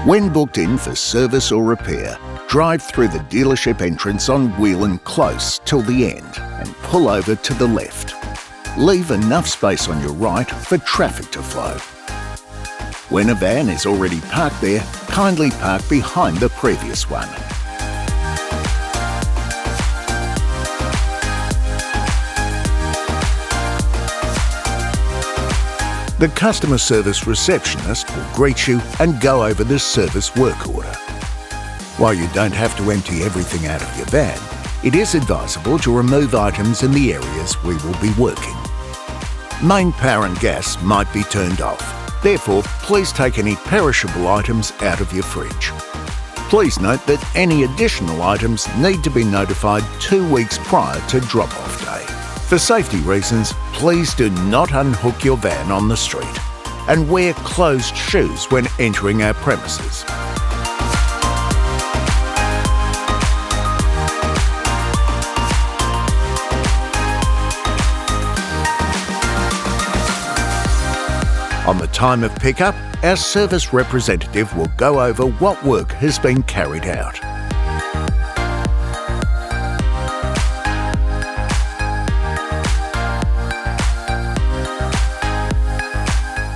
When booked in for service or repair, drive through the dealership entrance on Whelan Close till the end and pull over to the left. Leave enough space on your right for traffic to flow. When a van is already parked there, kindly park behind the previous one. The customer service receptionist will greet you and go over the service work order. While you don't have to empty everything out of your van, it is advisable to remove items in the areas we will be working. Main power and gas might be turned off. Therefore, please take any perishable items out of your fridge. Please note that any additional items need to be notified 2 weeks prior to drop-off day. For safety reasons, please do not unhook your van on the street and wear closed shoes when entering our premises. On the time of pickup, our service representative will go over what work has been carried out.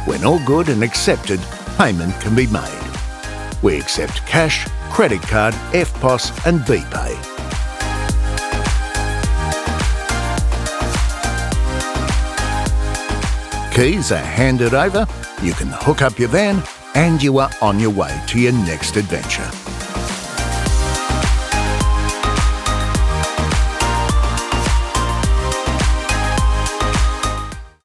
When all good and accepted, payment can be made. We accept cash, credit card, EFTPOS and BPay. Keys are handed over, you can hook up your van and you are on your way to your next adventure.